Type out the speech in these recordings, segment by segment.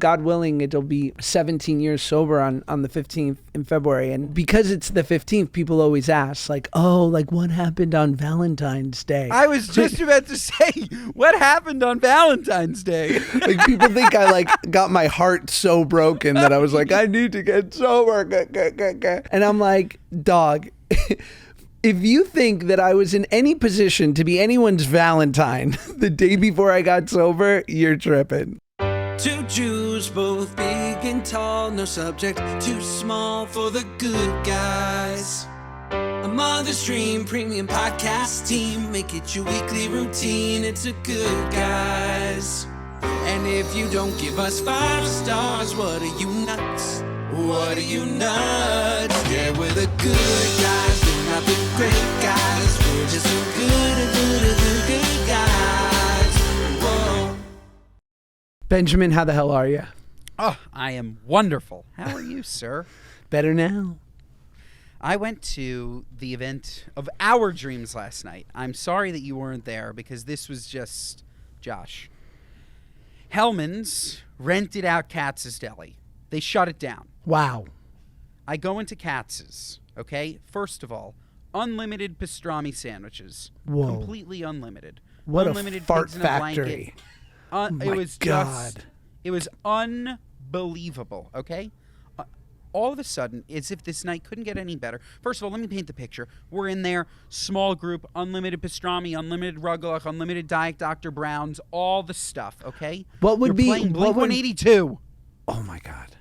God willing, it'll be 17 years sober on the 15th in February. And because it's the 15th, people always ask, like, oh, like what happened on Valentine's Day? I was just about to say, what happened on Valentine's Day? Like people think I like got my heart so broken that I was like, I need to get sober. And I'm like, dog, if you think that I was in any position to be anyone's Valentine the day before I got sober, you're tripping. Two Jews, both big and tall, no subject too small for the good guys. A Mother's Dream premium podcast team, make it your weekly routine, it's a good guys. And if you don't give us 5 stars, what are you nuts? What are you nuts? Yeah, we're the good guys, we're not the great guys, we're just the good guys. Whoa. Benjamin, how the hell are you? Oh, I am wonderful. How are you, sir? Better now. I went to the event of our dreams last night. I'm sorry that you weren't there because this was just Josh. Hellman's rented out Katz's Deli. They shut it down. Wow. I go into Katz's, okay? First of all, unlimited pastrami sandwiches. Whoa. Completely unlimited. What unlimited a fart pigs in a blanket. factory. It was unbelievable, okay? All of a sudden, as if this night couldn't get any better. First of all, let me paint the picture. We're in there, small group, unlimited pastrami, unlimited rugelach, unlimited Diet Dr. Brown's, all the stuff, okay? What would They're be playing Blink-182. Oh my God.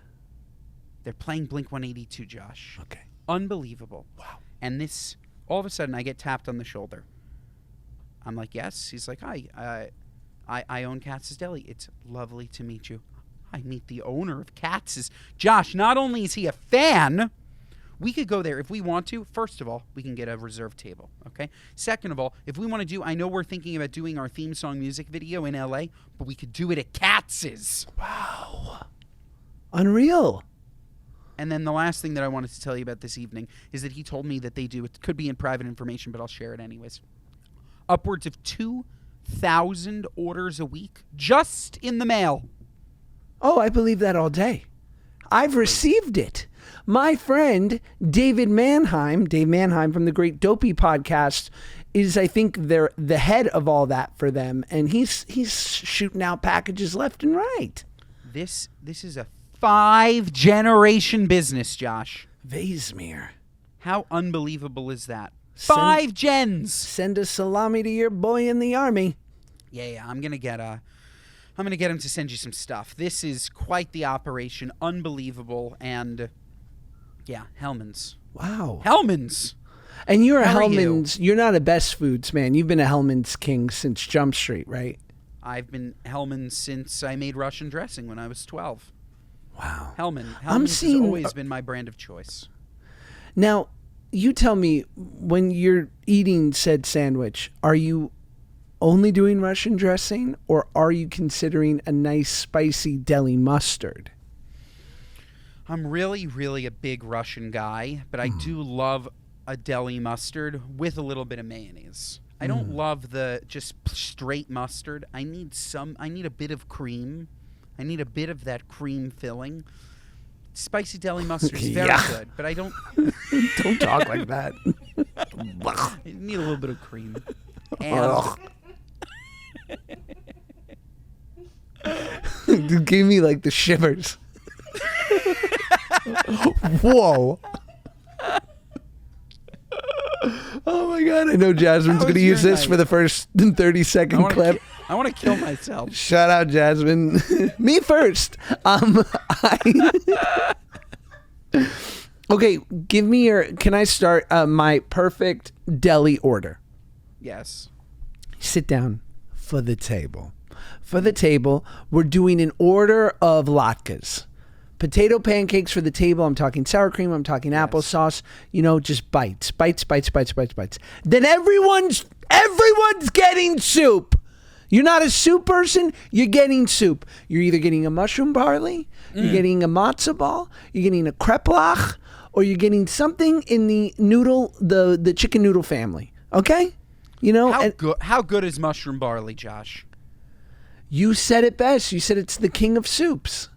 They're playing Blink-182, Josh. Okay. Unbelievable. Wow. And this, all of a sudden, I get tapped on the shoulder. I'm like, yes. He's like, hi, I own Katz's Deli. It's lovely to meet you. I meet the owner of Katz's. Josh, not only is he a fan, we could go there if we want to. First of all, we can get a reserved table, okay? Second of all, if we want to do, I know we're thinking about doing our theme song music video in L.A., but we could do it at Katz's. Wow. Unreal. And then the last thing that I wanted to tell you about this evening is that he told me that they do, it could be in private information, but I'll share it anyways, upwards of 2,000 orders a week just in the mail. Oh, I believe that all day. I've received it. My friend, Dave Mannheim from the Great Dopey podcast, is, I think, the head of all that for them. And he's shooting out packages left and right. This is a 5-generation business, Josh. Vaismere. How unbelievable is that? 5 gens. Send a salami to your boy in the army. Yeah, I'm gonna get him to send you some stuff. This is quite the operation, unbelievable, and yeah, Hellman's. Wow, Hellman's. And you're How a are you? Hellman's. You're not a Best Foods man. You've been a Hellman's king since Jump Street, right? I've been Hellman's since I made Russian dressing when I was 12. Wow. Hellman's has always been my brand of choice. Now, you tell me, when you're eating said sandwich, are you only doing Russian dressing, or are you considering a nice spicy deli mustard? I'm really, really a big Russian guy, but I do love a deli mustard with a little bit of mayonnaise. I don't love the just straight mustard. I need a bit of cream. I need a bit of that cream filling. Spicy deli mustard is very good, but I don't... Don't talk like that. I need a little bit of cream. And It gave me like the shivers. Whoa. Oh my God, I know Jasmine's going to use this for the first 30-second clip. I want to kill myself. Shout out, Jasmine. Me first. Okay, give me can I start my perfect deli order? Yes. Sit down for the table. For the table, we're doing an order of latkes. Potato pancakes for the table. I'm talking sour cream. I'm talking applesauce. You know, just bites. Then everyone's getting soup. You're not a soup person. You're getting soup. You're either getting a mushroom barley, you're getting a matzo ball, you're getting a kreplach, or you're getting something in the noodle, the chicken noodle family. Okay? You know, how good is mushroom barley, Josh? You said it best. You said it's the king of soups.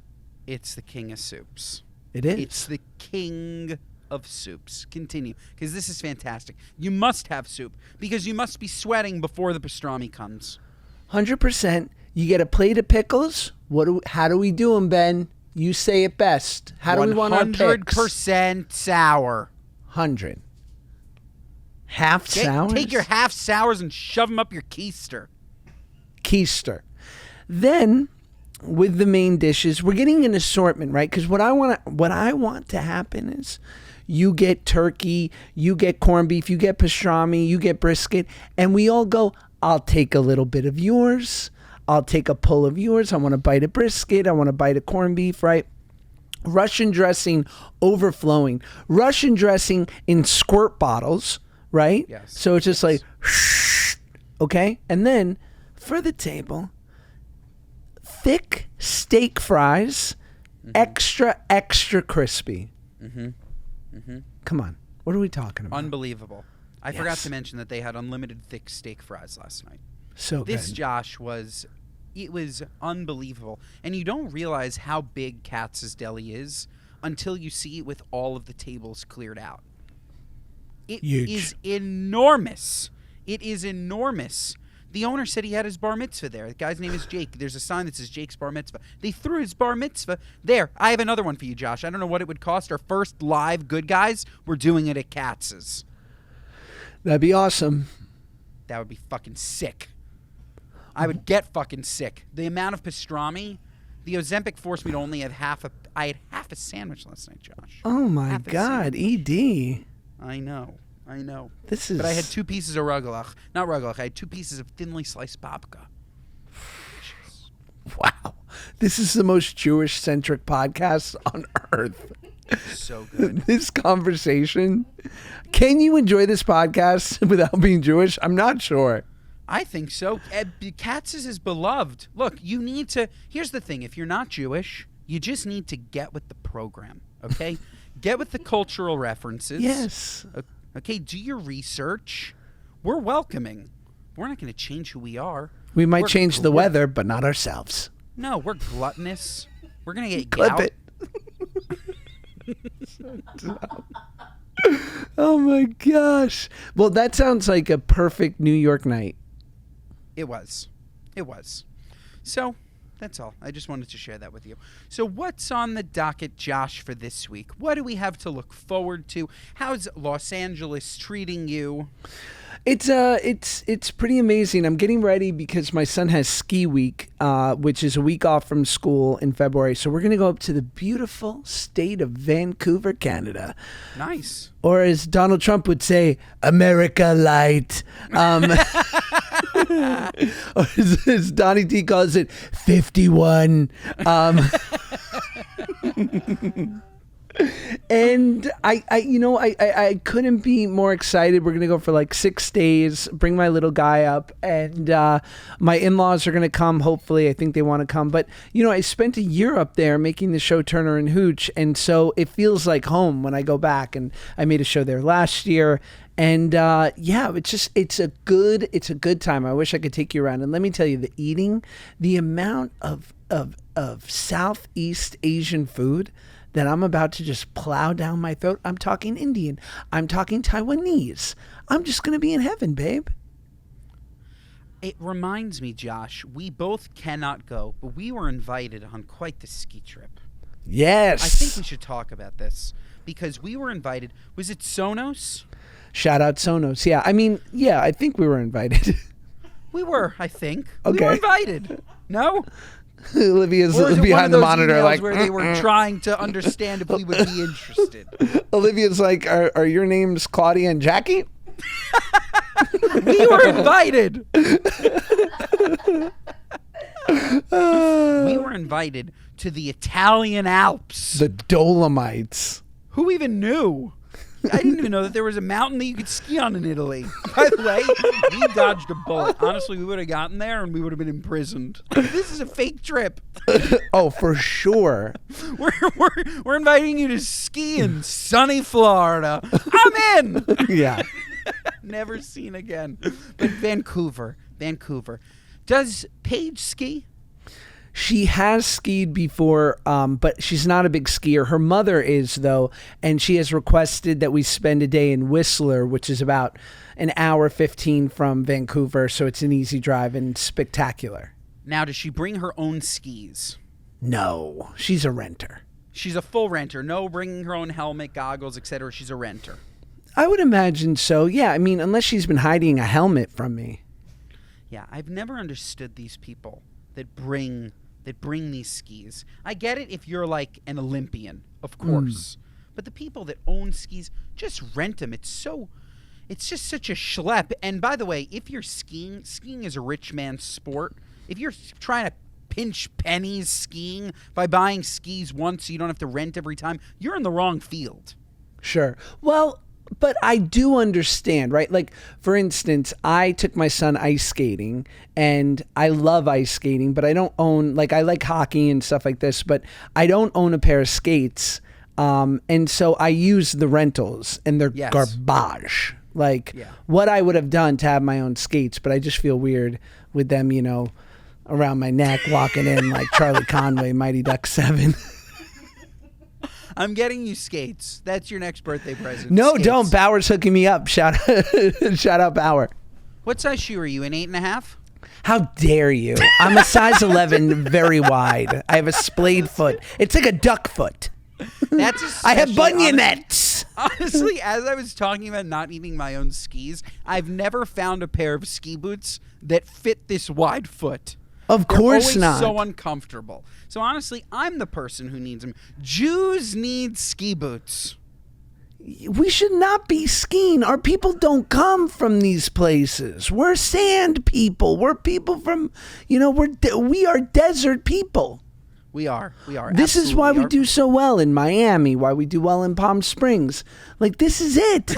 It's the king of soups. It is. It's the king of soups. Continue, because this is fantastic. You must have soup because you must be sweating before the pastrami comes. 100%. You get a plate of pickles. How do we do them, Ben? You say it best. How do we want our picks? 100% sour. 100. Half sours? Take your half sours and shove them up your keister. Then, with the main dishes, we're getting an assortment, right? Because what I want to happen is you get turkey, you get corned beef, you get pastrami, you get brisket, and we all go, I'll take a little bit of yours. I'll take a pull of yours. I want a bite of brisket. I want a bite of corned beef, right? Russian dressing overflowing. Russian dressing in squirt bottles, right? Yes. So it's just like, okay? And then for the table, thick steak fries, extra crispy. Come on. What are we talking about? Unbelievable. I forgot to mention that they had unlimited thick steak fries last night. So This, good. Josh, was unbelievable. And you don't realize how big Katz's Deli is until you see it with all of the tables cleared out. It is enormous. It is enormous. The owner said he had his bar mitzvah there. The guy's name is Jake. There's a sign that says Jake's bar mitzvah. They threw his bar mitzvah there. I have another one for you, Josh. I don't know what it would cost. Our first live Good Guys, we're doing it at Katz's. That'd be awesome. That would be fucking sick. I would get fucking sick. The amount of pastrami, the Ozempic forced me to only have I had half a sandwich last night, Josh. Oh my God, ED. I know. This is. But I had 2 pieces of rugelach. Not rugelach. I had 2 pieces of thinly sliced babka. Wow. This is the most Jewish-centric podcast on earth. So good. This conversation. Can you enjoy this podcast without being Jewish? I'm not sure. I think so. Katz's is beloved. Look, you need to. Here's the thing. If you're not Jewish, you just need to get with the program, okay? Get with the cultural references. Yes. Okay, do your research. We're welcoming. We're not going to change who we are. We might change the weather, but not ourselves. No, we're gluttonous. We're going to get Clip gout. it. Oh my gosh. Well, that sounds like a perfect New York night. It was. So, that's all. I just wanted to share that with you. So, what's on the docket, Josh, for this week? What do we have to look forward to? How's Los Angeles treating you? It's pretty amazing. I'm getting ready because my son has ski week, which is a week off from school in February. So we're going to go up to the beautiful state of Vancouver, Canada. Nice. Or as Donald Trump would say, America Light. Or as Donnie T calls it, 51. And I couldn't be more excited. We're going to go for like 6 days, bring my little guy up, and my in-laws are going to come. Hopefully, I think they want to come. But, I spent a year up there making the show Turner and Hooch. And so it feels like home when I go back. And I made a show there last year. And it's a good time. I wish I could take you around. And let me tell you, the amount of Southeast Asian food that I'm about to just plow down my throat. I'm talking Indian. I'm talking Taiwanese. I'm just going to be in heaven, babe. It reminds me, Josh, we both cannot go, but we were invited on quite the ski trip. Yes. I think we should talk about this because we were invited. Was it Sonos? Shout out Sonos. Yeah. I think we were invited. We were, I think. Okay. We were invited. No? Olivia's or is it behind the monitor like where they were trying to understand if we would be interested. Olivia's like, are your names Claudia and Jackie? We were invited. We were invited to the Italian Alps. The Dolomites. Who even knew? I didn't even know that there was a mountain that you could ski on in Italy. By the way, we dodged a bullet. Honestly, we would have gotten there and we would have been imprisoned. This is a fake trip. Oh, for sure. We're inviting you to ski in sunny Florida. I'm in. Yeah. Never seen again. But Vancouver. Does Paige ski? She has skied before, but she's not a big skier. Her mother is, though, and she has requested that we spend a day in Whistler, which is about an hour 15 from Vancouver, so it's an easy drive and spectacular. Now, does she bring her own skis? No, she's a renter. She's a full renter. No bringing her own helmet, goggles, etc. She's a renter. I would imagine so, yeah. I mean, unless she's been hiding a helmet from me. Yeah, I've never understood these people that bring these skis. I get it if you're like an Olympian, of course. But the people that own skis, just rent them. It's just such a schlep. And by the way, if you're skiing is a rich man's sport. If you're trying to pinch pennies skiing by buying skis once so you don't have to rent every time, you're in the wrong field. Sure. Well, but I do understand, right? Like, for instance, I took my son ice skating, and I love ice skating, but I don't own, like, I like hockey and stuff like this, but I don't own a pair of skates. And so I use the rentals, and they're garbage. Like, what I would have done to have my own skates, but I just feel weird with them, you know, around my neck, walking in like Charlie Conway, Mighty Duck 7. I'm getting you skates. That's your next birthday present. No, skates. don't. Bauer's hooking me up. Shout out Bauer. What size shoe are you, an 8.5? How dare you? I'm a size 11, very wide. I have a splayed foot. It's like a duck foot. That's I have bunionettes. Honestly, as I was talking about not needing my own skis, I've never found a pair of ski boots that fit this wide foot. Of course They're always not. so uncomfortable. So honestly, I'm the person who needs them. Jews need ski boots. We should not be skiing. Our people don't come from these places. We're sand people. We're people from, you know, we are desert people. We are. This is why we do so well in Miami, why we do well in Palm Springs. Like, this is it.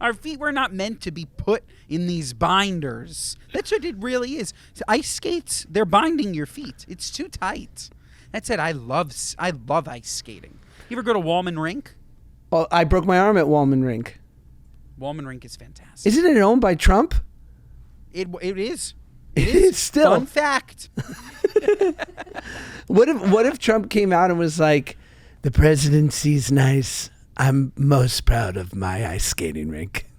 Our feet were not meant to be put in these binders. That's what it really is. So ice skates, they're binding your feet. It's too tight. That's it. I love ice skating. You ever go to Wallman Rink? Oh, I broke my arm at Wallman Rink. Wallman Rink is fantastic. Isn't it owned by Trump? It is. It is still. Fun fact. What if Trump came out and was like, the presidency's nice. I'm most proud of my ice skating rink.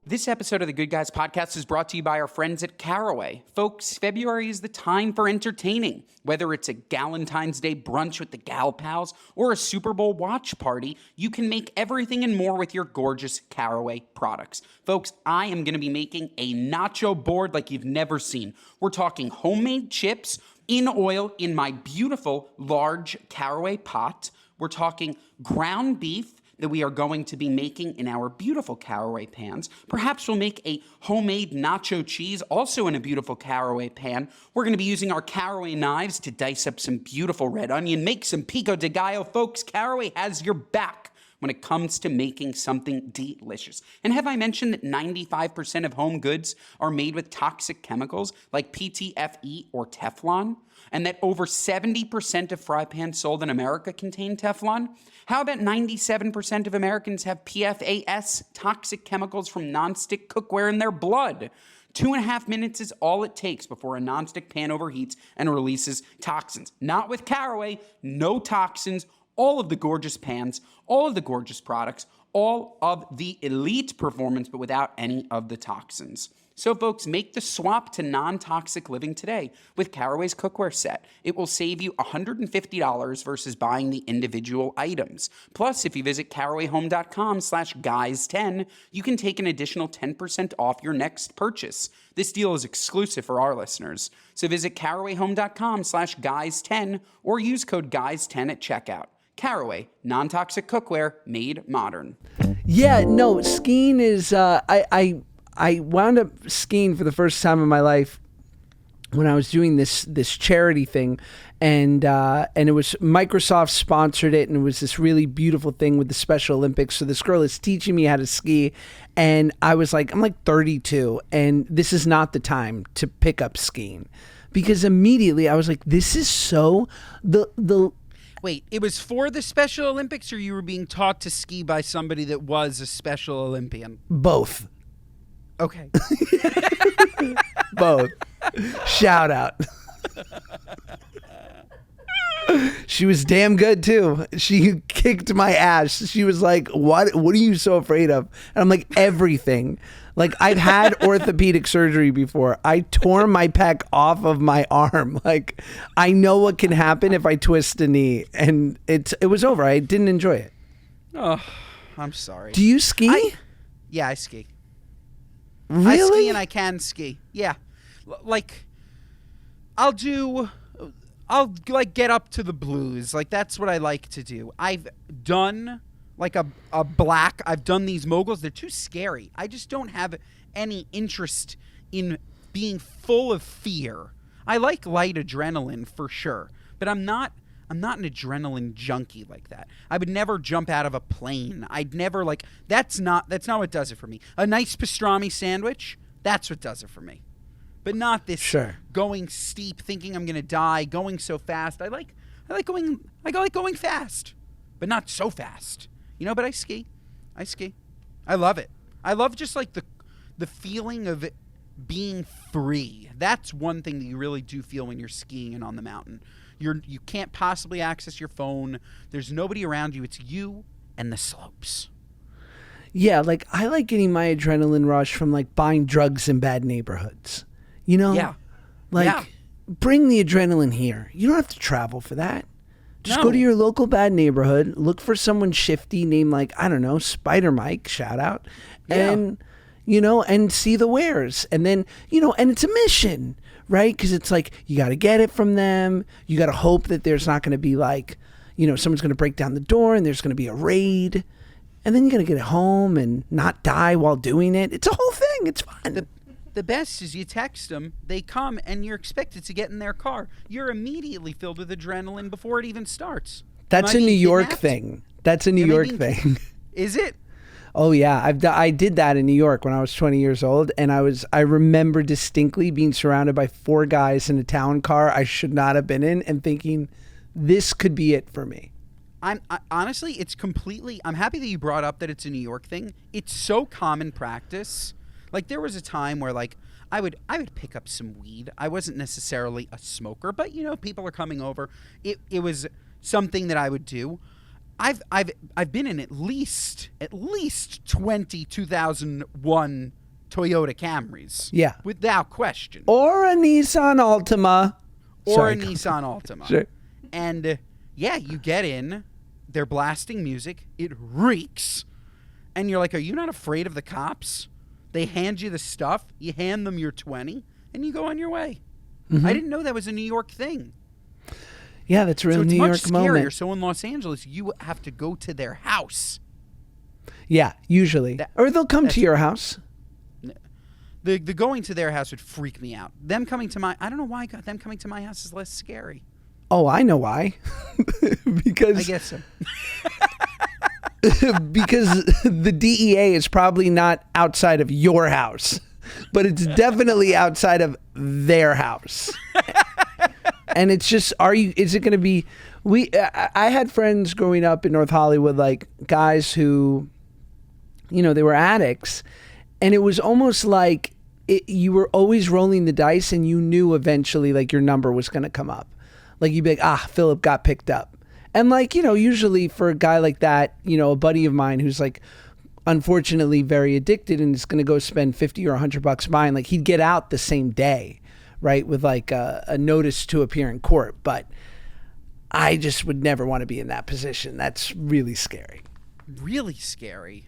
This episode of the Good Guys Podcast is brought to you by our friends at Caraway. Folks, February is the time for entertaining. Whether it's a Galentine's Day brunch with the Gal Pals or a Super Bowl watch party, you can make everything and more with your gorgeous Caraway products. Folks, I am going to be making a nacho board like you've never seen. We're talking homemade chips in oil in my beautiful large Caraway pot. We're talking ground beef that we are going to be making in our beautiful Caraway pans. Perhaps we'll make a homemade nacho cheese also in a beautiful Caraway pan. We're going to be using our Caraway knives to dice up some beautiful red onion, make some pico de gallo. Folks, Caraway has your back when it comes to making something delicious. And have I mentioned that 95% of home goods are made with toxic chemicals like PTFE or Teflon? And that over 70% of fry pans sold in America contain Teflon? How about 97% of Americans have PFAS, toxic chemicals from nonstick cookware, in their blood? 2.5 minutes is all it takes before a nonstick pan overheats and releases toxins. Not with Caraway, no toxins, all of the gorgeous pans, all of the gorgeous products, all of the elite performance, but without any of the toxins. So folks, make the swap to non-toxic living today with Caraway's cookware set. It will save you $150 versus buying the individual items. Plus, if you visit carawayhome.com/guys10, you can take an additional 10% off your next purchase. This deal is exclusive for our listeners. So visit carawayhome.com/guys10 or use code guys10 at checkout. Caraway, non-toxic cookware made modern. Yeah, no, skiing is, I wound up skiing for the first time in my life when I was doing this charity thing, and it was Microsoft sponsored it, and it was this really beautiful thing with the Special Olympics. So this girl is teaching me how to ski, and I was like, I'm like 32, and this is not the time to pick up skiing, because immediately I was like, this is so Wait, it was for the Special Olympics, or you were being taught to ski by somebody that was a Special Olympian? both. Okay. Both. Shout out. She was damn good too. She kicked my ass. She was like, what are you so afraid of? And I'm like, everything. Like, I've had orthopedic surgery before. I tore my pec off of my arm. Like, I know what can happen if I twist a knee, and it was over. I didn't enjoy it. Oh, I'm sorry. Do you ski? Yeah, I ski. Really? I ski and I can ski. Yeah. Like, I'll like get up to the blues. Like, that's what I like to do. I've done like I've done these moguls. They're too scary. I just don't have any interest in being full of fear. I like light adrenaline for sure, but I'm not an adrenaline junkie like that. I would never jump out of a plane. I'd never like that's not what does it for me. A nice pastrami sandwich, that's what does it for me. But not this going steep, thinking I'm gonna die, going so fast. I like going fast, but not so fast. You know, but I ski. I love it. I love just like the feeling of it being free. That's one thing that you really do feel when you're skiing and on the mountain. You can't possibly access your phone. There's nobody around you. It's you and the slopes. Yeah, like I like getting my adrenaline rush from like buying drugs in bad neighborhoods. You know? Yeah. Like, bring the adrenaline here. You don't have to travel for that. Just go to your local bad neighborhood, look for someone shifty named like, I don't know, Spider Mike, shout out, and, you know, and see the wares. And then, you know, and it's a mission, right? Because it's like, you got to get it from them. You got to hope that there's not going to be like, you know, someone's going to break down the door and there's going to be a raid. And then you got to get it home and not die while doing it. It's a whole thing. It's fun. The best is you text them, they come, and you're expected to get in their car. You're immediately filled with adrenaline before it even starts. That's a New York thing. That's a New York thing. Is it? Oh yeah, I did that in New York when I was 20 years old, and I remember distinctly being surrounded by 4 guys in a town car I should not have been in, and thinking, this could be it for me. Honestly, it's completely. I'm happy that you brought up that it's a New York thing. It's so common practice. Like, there was a time where, like, I would pick up some weed. I wasn't necessarily a smoker, but, you know, people are coming over. It was something that I would do. I've been in at least 20 2001 Toyota Camrys. Yeah. Without question. Or a Nissan Altima. Nissan Altima. Sure. And, yeah, you get in. They're blasting music. It reeks. And you're like, are you not afraid of the cops? They hand you the stuff, you hand them your 20, and you go on your way. Mm-hmm. I didn't know that was a New York thing. Yeah, that's a real New York moment. So it's much scarier. So in Los Angeles, you have to go to their house. Yeah, usually. Or they'll come to your house. The going to their house would freak me out. Them coming to my... I don't know why them coming to my house is less scary. Oh, I know why. Because... I guess so. Because the DEA is probably not outside of your house, but it's definitely outside of their house. And it's just, is it going to be, I had friends growing up in North Hollywood, like guys who, you know, they were addicts, and it was almost like you were always rolling the dice and you knew eventually like your number was going to come up. Like you'd be like, Philip got picked up. And like, you know, usually for a guy like that, you know, a buddy of mine who's like, unfortunately very addicted and is going to go spend $50 or $100 buying, like he'd get out the same day, right? With like a notice to appear in court. But I just would never want to be in that position. That's really scary. Really scary?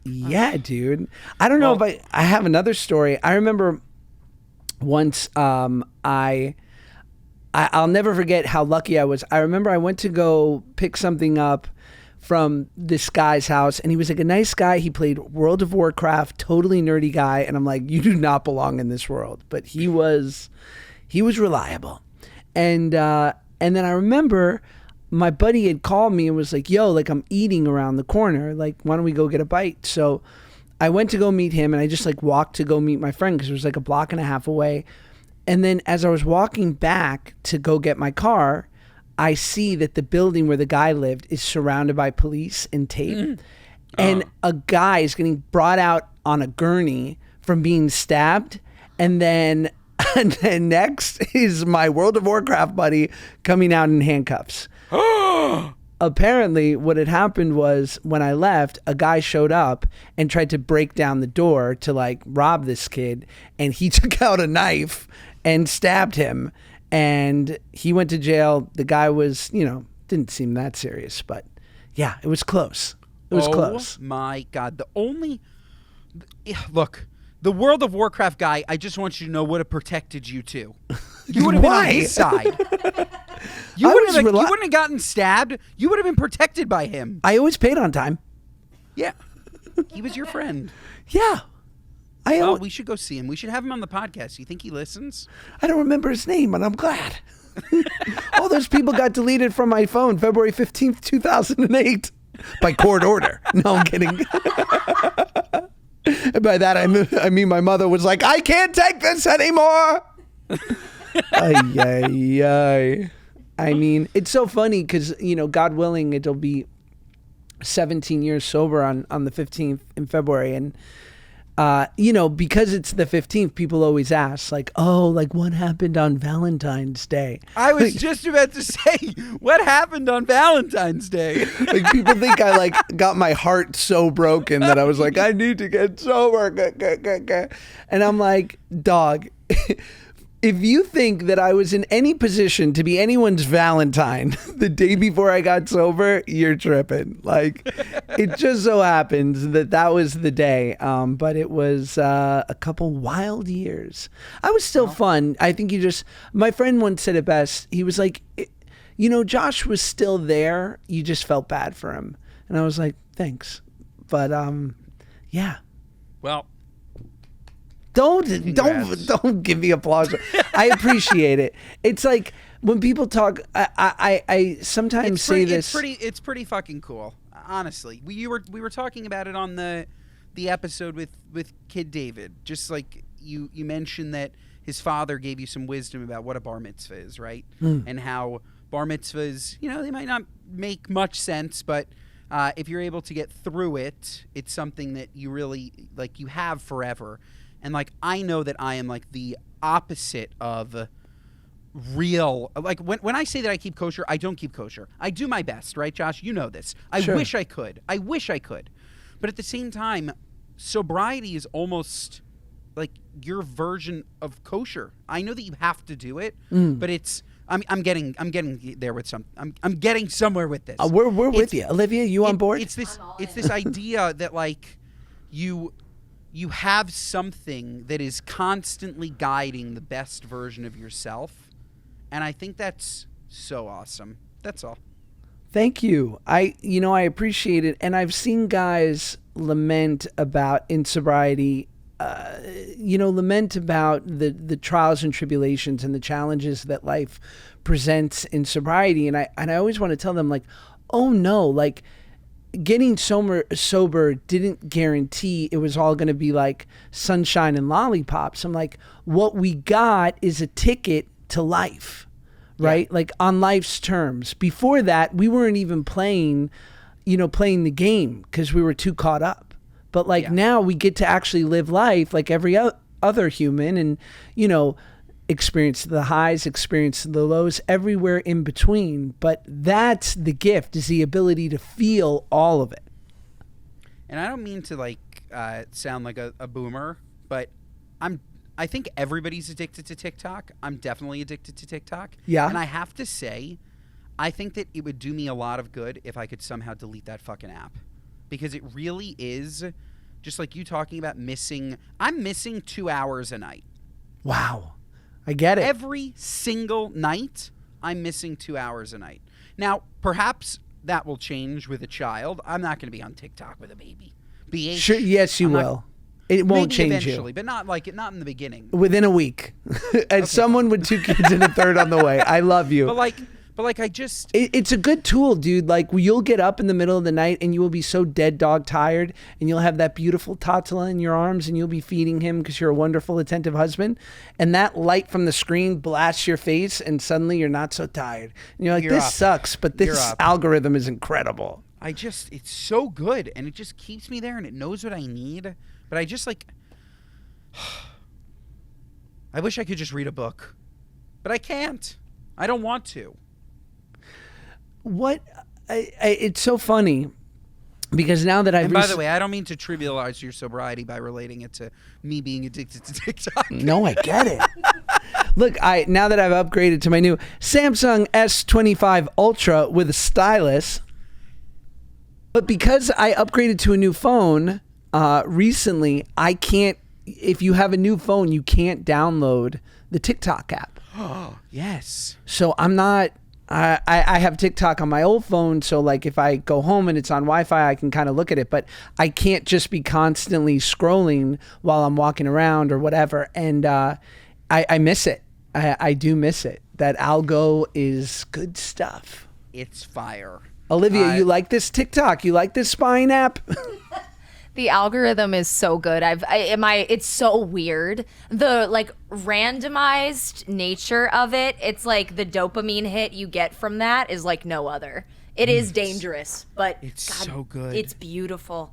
Yeah, dude. I don't know if I have another story. I remember once I'll never forget how lucky I was. I remember I went to go pick something up from this guy's house, and he was like a nice guy. He played World of Warcraft, totally nerdy guy, and I'm like, you do not belong in this world. But he was reliable. And then I remember my buddy had called me and was like, yo, like I'm eating around the corner. Like, why don't we go get a bite? So I went to go meet him, and I just like walked to go meet my friend because it was like a block and a half away. And then as I was walking back to go get my car, I see that the building where the guy lived is surrounded by police and tape. And a guy is getting brought out on a gurney from being stabbed, and then next is my World of Warcraft buddy coming out in handcuffs. Apparently, what had happened was when I left, a guy showed up and tried to break down the door to like rob this kid, and he took out a knife and stabbed him, and he went to jail. The guy was, didn't seem that serious, but yeah, it was close. It was close. Oh my God. Look, the World of Warcraft guy, I just want you to know, would have protected you too. You would have been on his side. You wouldn't have gotten stabbed. You would have been protected by him. I always paid on time. Yeah. He was your friend. Yeah. Well, we should go see him. We should have him on the podcast. You think he listens? I don't remember his name, and I'm glad. All those people got deleted from my phone February 15th, 2008 by court order. No, I'm kidding. And by that, I mean my mother was like, I can't take this anymore. Ay, ay, ay. I mean, it's so funny because, God willing, it'll be 17 years sober on the 15th in February. And, because it's the 15th, people always ask, like, oh, like what happened on Valentine's Day? I was just about to say, what happened on Valentine's Day? Like people think I like got my heart so broken that I was like, I need to get sober. And I'm like, dog, if you think that I was in any position to be anyone's Valentine the day before I got sober, you're tripping. Like, it just so happens that was the day. But it was a couple wild years. I was still fun. I think my friend once said it best. He was like, Josh was still there. You just felt bad for him. And I was like, thanks. But, yeah. Well, Don't give me applause. I appreciate it. It's like when people talk, I sometimes say this. It's pretty fucking cool. Honestly, we were talking about it on the episode with Kid David. Just like you mentioned that his father gave you some wisdom about what a bar mitzvah is, right? And how bar mitzvahs, they might not make much sense, but if you're able to get through it, it's something that you really like. You have forever. And, like, I know that I am, like, the opposite of real. Like, when I say that I keep kosher, I don't keep kosher. I do my best, right, Josh? You know this. I wish I could. But at the same time, sobriety is almost, like, your version of kosher. I know that you have to do it, but it's... I'm getting there with some. I'm getting somewhere with this. We're with you, Olivia. You on board? It's this idea that, like, you have something that is constantly guiding the best version of yourself. And I think that's so awesome. That's all. Thank you. I appreciate it. And I've seen guys lament about in sobriety, lament about the trials and tribulations and the challenges that life presents in sobriety. And I always want to tell them, like, oh no, like, getting sober didn't guarantee it was all going to be like sunshine and lollipops. I'm like, what we got is a ticket to life, right? Yeah. Like on life's terms. Before that, we weren't even playing the game because we were too caught up. But like now we get to actually live life like every other human and, experience the highs, experience the lows, everywhere in between. But that's the gift, is the ability to feel all of it. And I don't mean to sound like a boomer, but I think everybody's addicted to TikTok. I'm definitely addicted to TikTok. Yeah. And I have to say, I think that it would do me a lot of good if I could somehow delete that fucking app. Because it really is, just like you talking about I'm missing 2 hours a night. Wow. I get it. Every single night, I'm missing 2 hours a night. Now, perhaps that will change with a child. I'm not going to be on TikTok with a baby. BH. Sure, yes, you will. It won't change eventually, you. But not in the beginning. Within a week. As someone with 2 kids and a third on the way. I love you. But I just... It's a good tool, dude. Like, you'll get up in the middle of the night and you will be so dead dog tired and you'll have that beautiful Tatala in your arms and you'll be feeding him because you're a wonderful, attentive husband. And that light from the screen blasts your face and suddenly you're not so tired. And you're like, this sucks, but this algorithm is incredible. It's so good and it just keeps me there and it knows what I need. But I just I wish I could just read a book, but I can't. I don't want to. It's so funny because now that I've... And by the way, I don't mean to trivialize your sobriety by relating it to me being addicted to TikTok. No, I get it. Look, now that I've upgraded to my new Samsung S25 Ultra with a stylus, but because I upgraded to a new phone recently, I can't... If you have a new phone, you can't download the TikTok app. Oh, yes. So I'm not... I have TikTok on my old phone, so like if I go home and it's on Wi-Fi, I can kind of look at it, but I can't just be constantly scrolling while I'm walking around or whatever. And I miss it. I do miss it. That algo is good stuff. It's fire. Olivia, you like this TikTok? You like this spying app? The algorithm is so good. It's so weird. The like randomized nature of it. It's like the dopamine hit you get from that is like no other. It is dangerous, but it's God, so good. It's beautiful.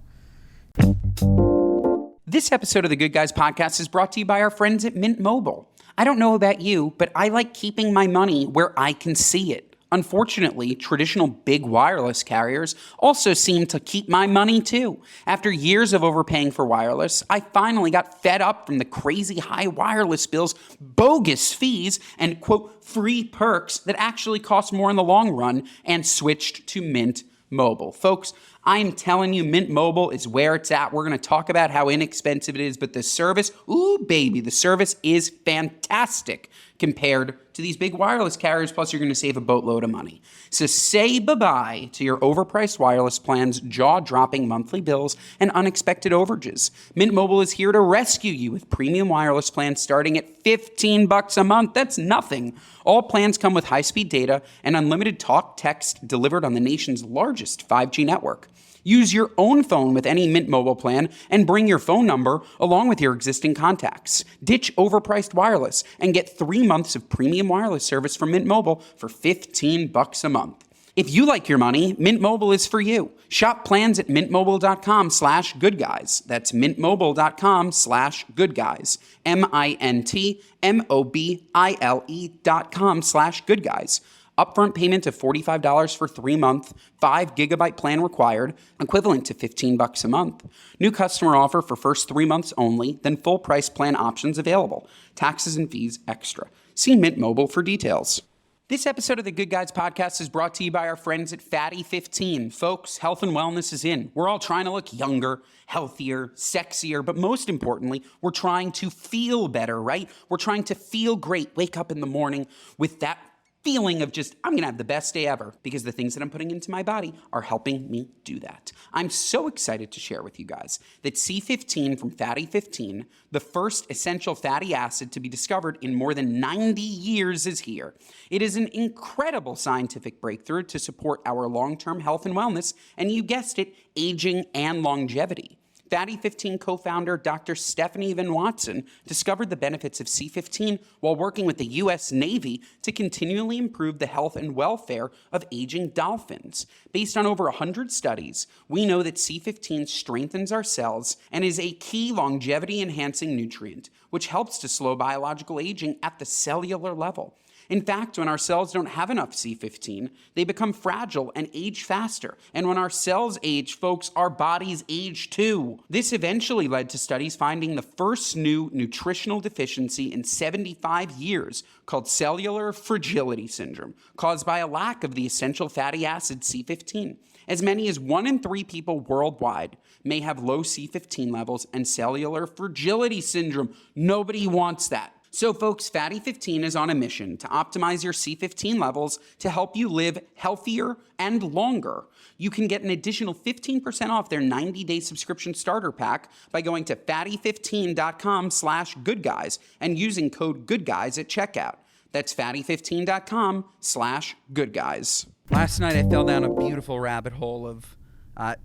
This episode of the Good Guys podcast is brought to you by our friends at Mint Mobile. I don't know about you, but I like keeping my money where I can see it. Unfortunately, traditional big wireless carriers also seem to keep my money too. After years of overpaying for wireless, I finally got fed up from the crazy high wireless bills, bogus fees, and quote, free perks that actually cost more in the long run, and switched to Mint Mobile. Folks, I'm telling you, Mint Mobile is where it's at. We're going to talk about how inexpensive it is, but the service, ooh, baby, the service is fantastic compared to these big wireless carriers, plus you're going to save a boatload of money. So say bye-bye to your overpriced wireless plans, jaw-dropping monthly bills, and unexpected overages. Mint Mobile is here to rescue you with premium wireless plans starting at $15 a month. That's nothing. All plans come with high-speed data and unlimited talk, text delivered on the nation's largest 5G network. Use your own phone with any Mint Mobile plan and bring your phone number along with your existing contacts. Ditch overpriced wireless and get 3 months of premium wireless service from Mint Mobile for $15 a month. If you like your money, Mint Mobile is for you. Shop plans at mintmobile.com/goodguys. That's mintmobile.com/goodguys. mintmobile.com/goodguys. Upfront payment of $45 for 3 month, 5 gigabyte plan required, equivalent to $15 a month. New customer offer for first 3 months only, then full price plan options available. Taxes and fees extra. See Mint Mobile for details. This episode of the Good Guys podcast is brought to you by our friends at Fatty 15. Folks, health and wellness is in. We're all trying to look younger, healthier, sexier, but most importantly, we're trying to feel better, right? We're trying to feel great. Wake up in the morning with that feeling of just, I'm gonna have the best day ever because the things that I'm putting into my body are helping me do that. I'm so excited to share with you guys that C15 from Fatty 15, the first essential fatty acid to be discovered in more than 90 years, is here. It is an incredible scientific breakthrough to support our long-term health and wellness, and you guessed it, aging and longevity. Fatty 15 co-founder Dr. Stephanie Van Watson discovered the benefits of C15 while working with the U.S. Navy to continually improve the health and welfare of aging dolphins. Based on over 100 studies, we know that C15 strengthens our cells and is a key longevity-enhancing nutrient, which helps to slow biological aging at the cellular level. In fact, when our cells don't have enough C15, they become fragile and age faster. And when our cells age, folks, our bodies age too. This eventually led to studies finding the first new nutritional deficiency in 75 years called cellular fragility syndrome, caused by a lack of the essential fatty acid C15. As many as 1 in 3 people worldwide may have low C15 levels and cellular fragility syndrome. Nobody wants that. So folks, Fatty 15 is on a mission to optimize your C15 levels to help you live healthier and longer. You can get an additional 15% off their 90-day subscription starter pack by going to fatty15.com/goodguys and using code goodguys at checkout. That's fatty15.com/goodguys. Last night I fell down a beautiful rabbit hole of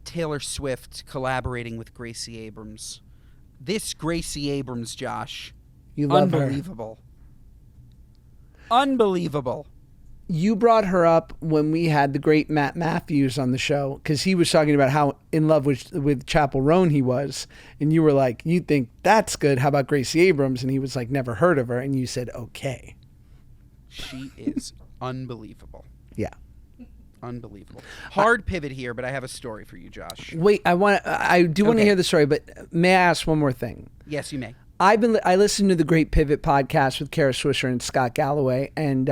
Taylor Swift collaborating with Gracie Abrams. This Gracie Abrams, Josh... You love Unbelievable. Unbelievable. you brought her up when we had the great Matt Matthews on the show, because he was talking about how in love with Chapel Roan he was. And you were like, you think that's good. How about Gracie Abrams? And he was like, never heard of her. And you said, okay. She is unbelievable. Yeah. Unbelievable. Hard pivot here, but I have a story for you, Josh. Wait, I do want to Okay. hear the story, but may I ask one more thing? Yes, you may. I listened to the Great Pivot podcast with Kara Swisher and Scott Galloway, and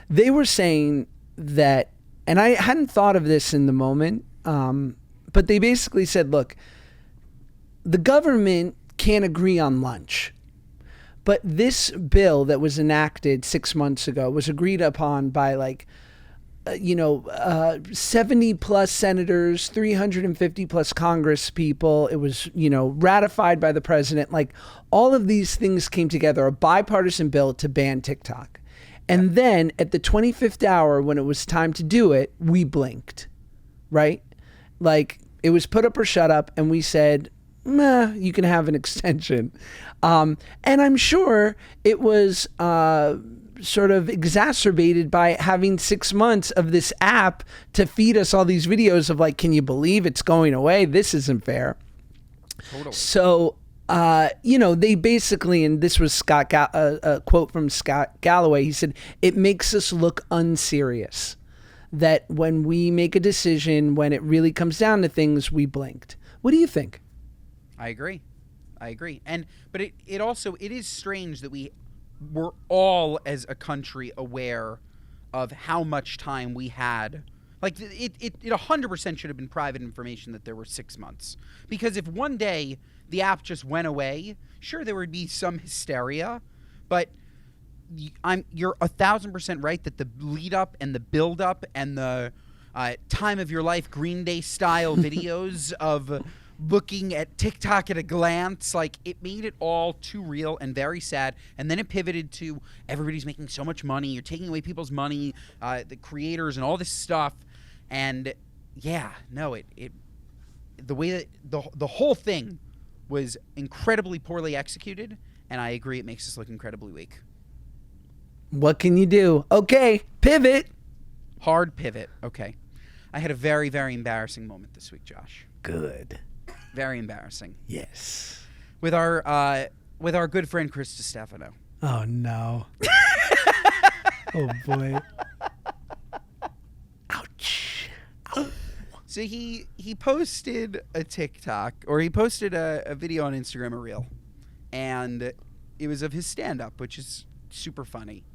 they were saying that, and I hadn't thought of this in the moment, but they basically said, look, the government can't agree on lunch. But this bill that was enacted 6 months ago was agreed upon by 70 plus senators, 350 plus Congress people. It was, ratified by the president. Like, all of these things came together, a bipartisan bill to ban TikTok. And then at the 25th hour, when it was time to do it, we blinked, right? Like, it was put up or shut up. And we said, meh, you can have an extension. And I'm sure it was sort of exacerbated by having 6 months of this app to feed us all these videos of like, can you believe it's going away? This isn't fair. Totally. So, they basically, and this was a quote from Scott Galloway, he said, it makes us look unserious. That when we make a decision, when it really comes down to things, we blinked. What do you think? I agree. But it also is strange that we were all as a country aware of how much time we had. Like, it 100% should have been private information that there were 6 months. Because if one day the app just went away, sure, there would be some hysteria, but you're 1,000% right that the lead up and the build up and the time of your life Green Day style videos of looking at TikTok at a glance, like, it made it all too real and very sad. And then it pivoted to everybody's making so much money, you're taking away people's money, the creators and all this stuff. And the way that the whole thing was incredibly poorly executed, and I agree it makes us look incredibly weak. What can you do? Okay, pivot. Hard pivot. Okay. I had a very, very embarrassing moment this week, Josh. Good. Very embarrassing. Yes. With our good friend Chris Stefano. Oh no. Oh boy. Ouch. Ow. So he posted a TikTok, or he posted a video on Instagram, a reel, and it was of his stand-up, which is super funny.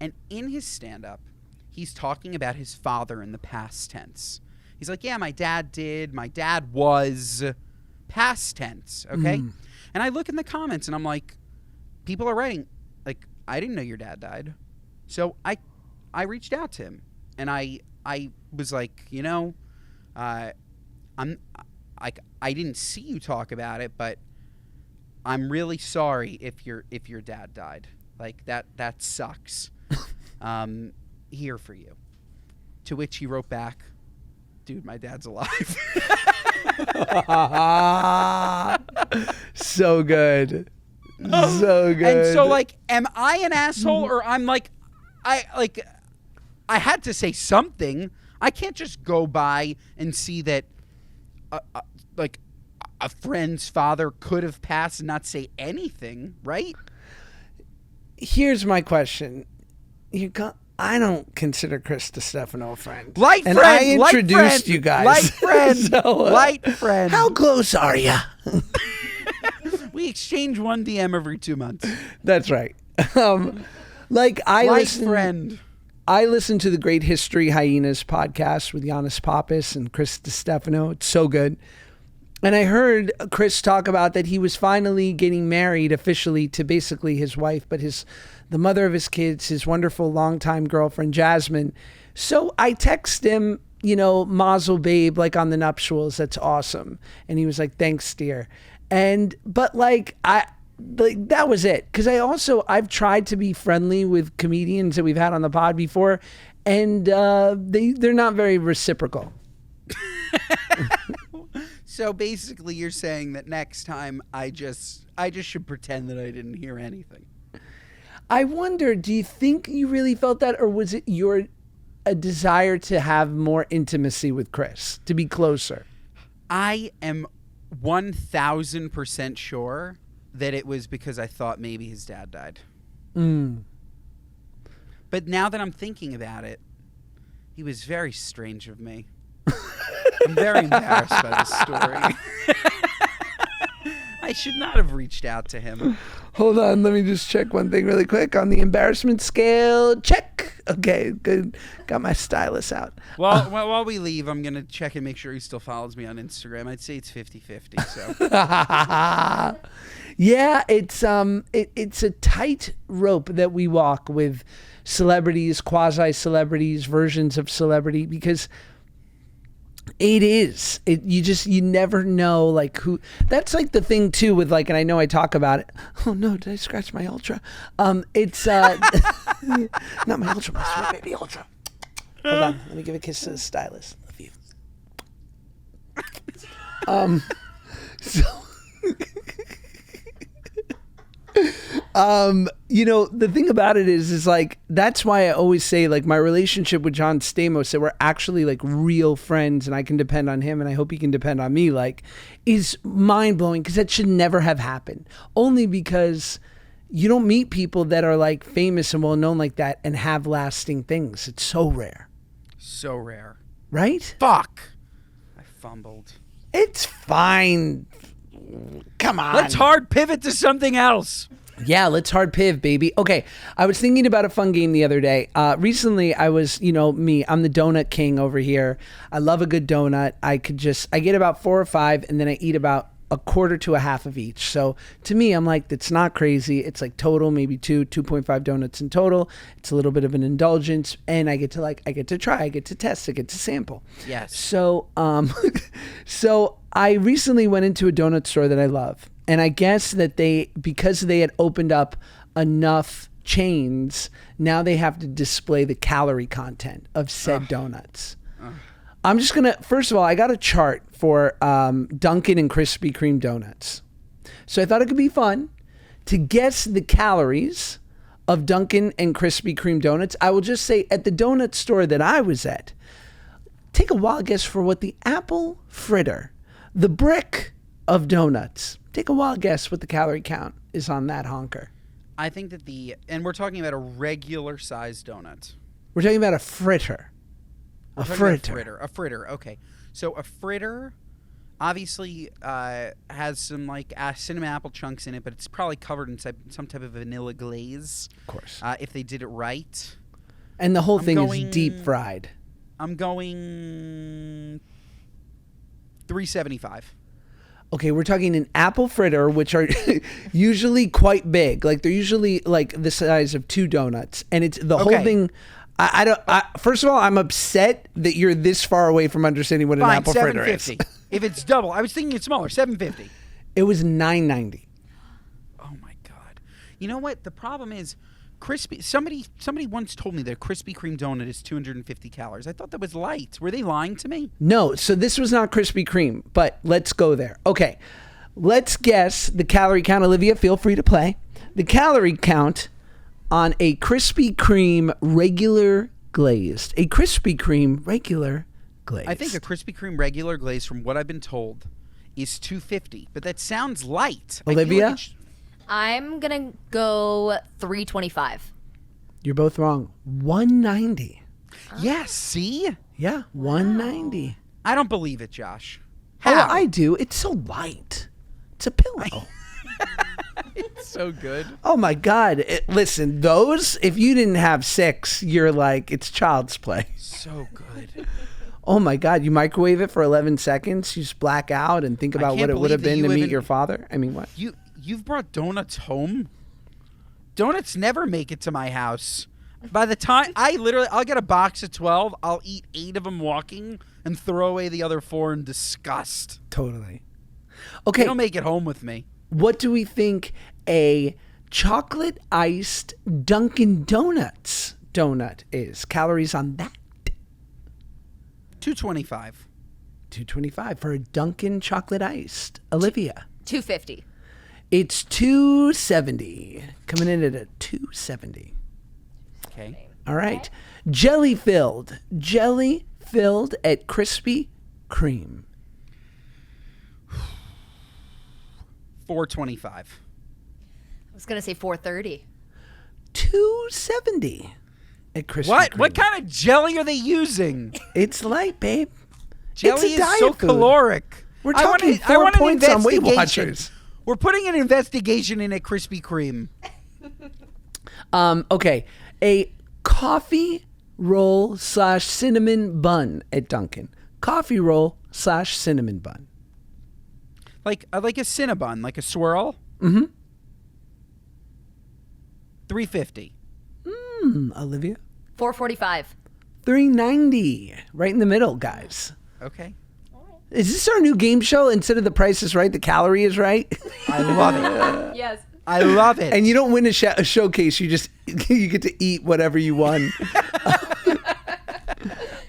And in his stand-up, he's talking about his father in the past tense. He's like, yeah, my dad was past tense, okay? And I look in the comments and I'm like, people are writing, like, I didn't know your dad died. So I reached out to him and I was like, I didn't see you talk about it, but I'm really sorry if your dad died. Like, that sucks. Here for you. To which he wrote back, dude, my dad's alive. So good. So good. And so, like, am I an asshole, or I'm like, I had to say something. I can't just go by and see that, a friend's father could have passed and not say anything, right? Here's my question. I don't consider Chris Stefano a friend. Light and friend. I introduced you guys. Light friend. So, light friend. How close are you? We exchange one DM every 2 months. That's right. Light friend. I listen to the Great History Hyenas podcast with Giannis Pappas and Chris Stefano. It's so good. And I heard Chris talk about that he was finally getting married officially to basically his wife, but the mother of his kids, his wonderful longtime girlfriend, Jasmine. So I text him, mazel babe, like on the nuptials. That's awesome. And he was like, thanks, dear. But that was it. Cause I've tried to be friendly with comedians that we've had on the pod before, and they're not very reciprocal. So basically you're saying that next time I just should pretend that I didn't hear anything. I wonder, do you think you really felt that, or was it your a desire to have more intimacy with Chris, to be closer? I am 1,000% sure that it was because I thought maybe his dad died. But now that I'm thinking about it, he was very strange of me. I'm very embarrassed by this story. I should not have reached out to him. Hold on, let me just check one thing really quick. On the embarrassment scale, check. Okay, good. Got my stylus out. Well, while we leave, I'm going to check and make sure he still follows me on Instagram. I'd say it's 50-50, so. Yeah, it's a tight rope that we walk with celebrities, quasi-celebrities, versions of celebrity, because you never know, like, who. That's like the thing too with, like, and I know I talk about it. Oh no, did I scratch my ultra? It's not my ultra, my sweet baby ultra. Hold on, let me give a kiss to the stylist. Love you. The thing about it is like, that's why I always say, like, my relationship with John Stamos, that we're actually like real friends and I can depend on him and I hope he can depend on me, like, is mind blowing, because that should never have happened. Only because you don't meet people that are like famous and well known like that and have lasting things. It's so rare. So rare. Right? Fuck. I fumbled. It's fine. Come on. Let's hard pivot to something else. Yeah, let's hard piv, baby. Okay, I was thinking about a fun game the other day. Recently, I was, me, I'm the donut king over here. I love a good donut. I get about 4 or 5, and then I eat about a quarter to a half of each. So to me, I'm like, that's not crazy. It's like total, maybe 2.5 donuts in total. It's a little bit of an indulgence, and I get to try, I get to test, I get to sample. Yes. So, so I recently went into a donut store that I love. And I guess that because they had opened up enough chains, now they have to display the calorie content of said donuts. I'm just going to, first of all, I got a chart for Dunkin' and Krispy Kreme donuts. So I thought it could be fun to guess the calories of Dunkin' and Krispy Kreme donuts. I will just say, at the donut store that I was at, take a wild guess for what the apple fritter, the brick of donuts, take a wild guess what the calorie count is on that honker. I think that and we're talking about a regular sized donut. We're talking about a fritter. A fritter. Okay. So a fritter obviously has some like cinnamon apple chunks in it, but it's probably covered in some type of vanilla glaze. Of course. If they did it right. And the whole thing is deep fried. I'm going 375. Okay, we're talking an apple fritter, which are usually quite big. Like, they're usually like the size of 2 donuts, and it's the whole thing. First of all, I'm upset that you're this far away from understanding what an apple fritter is. If it's double, I was thinking it's smaller. $7.50. It was $9.90. Oh my god! You know what? The problem is, Somebody once told me that a Krispy Kreme donut is 250 calories. I thought that was light. Were they lying to me? No, so this was not Krispy Kreme, but let's go there. Okay, let's guess the calorie count. Olivia, feel free to play. The calorie count on a Krispy Kreme regular glazed. A Krispy Kreme regular glazed. I think a Krispy Kreme regular glazed, from what I've been told, is 250. But that sounds light. Olivia? I'm going to go 325. You're both wrong. 190. Yes, see? Yeah, 190. I don't believe it, Josh. How? How? Oh, I do. It's so light. It's a pillow. It's so good. Oh my God. Listen, those, if you didn't have 6, you're like, it's child's play. So good. Oh my God. You microwave it for 11 seconds. You just black out and think about what it would have been to meet your father. I mean, what? You've brought donuts home? Donuts never make it to my house. By the time I'll get a box of 12, I'll eat 8 of them walking and throw away the other 4 in disgust. Totally. Okay. They don't make it home with me. What do we think a chocolate iced Dunkin' Donuts donut is? Calories on that? 225. 225 for a Dunkin' chocolate iced. Olivia? 250. It's 270. Coming in at a 270. Okay. All right. Jelly filled at Krispy Kreme. $4.25. I was gonna say 4:30. $2.70 at Krispy Kreme. What kind of jelly are they using? It's light, babe. Jelly It's a is so diet food. caloric. We're I want talking a- I 4 want an points on Weight investigation. Watchers. We're putting an investigation in at Krispy Kreme. Okay. A coffee roll / cinnamon bun at Dunkin'. Coffee roll / cinnamon bun. Like a Cinnabon, like a swirl. Mm-hmm. $3.50. Olivia? $4.45. $3.90. Right in the middle, guys. Okay. Is this our new game show? Instead of the price is right, the calorie is right? I love it. Yes. I love it. And you don't win a showcase. You just you get to eat whatever you won.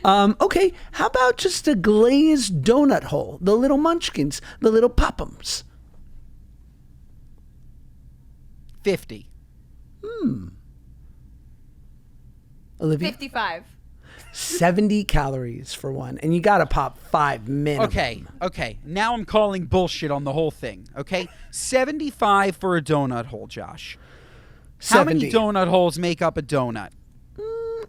Okay, how about just a glazed donut hole? The little munchkins, the little pop-ums. 50. Olivia? 55. 70 calories for one. And you got to pop 5 minimum. Okay. Now I'm calling bullshit on the whole thing. Okay, 75 for a donut hole, Josh. How 70. many donut holes make up a donut?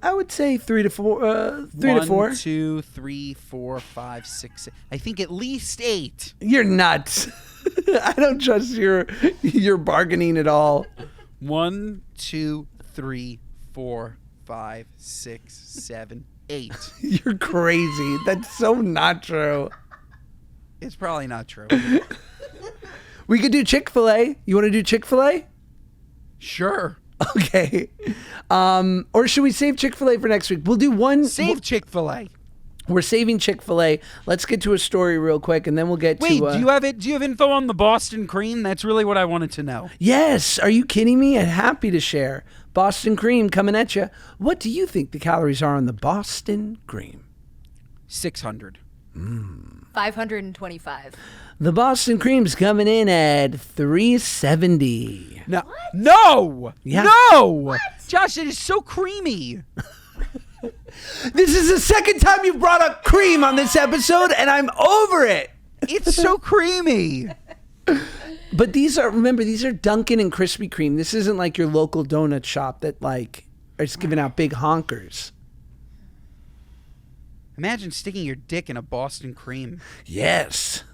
I would say 3 to 4. 3 to 4. 1, 2, 3, 4, 5, 6. I think at least 8. You're nuts. I don't trust your bargaining at all. 1, 2, 3, 4, 5, 6, 7, 8. You're crazy. That's so not true. It's probably not true. We could do Chick-fil-A. You want to do Chick-fil-A? Sure. Okay. Or should we save Chick-fil-A for next week? We'll do one. Save Chick-fil-A. We're saving Chick-fil-A. Let's get to a story real quick, and then we'll get Wait, to... do you have it? Do you have info on the Boston Cream? That's really what I wanted to know. Yes. Are you kidding me? I'm happy to share. Boston Cream coming at you. What do you think the calories are on the Boston Cream? 600. 525. The Boston Cream's coming in at 370. No. No! Yeah. No! Josh, it is so creamy. This is the second time you've brought up cream on this episode, and I'm over it. It's so creamy. But these are Dunkin' and Krispy Kreme. This isn't like your local donut shop that like is giving out big honkers. Imagine sticking your dick in a Boston Cream. Yes.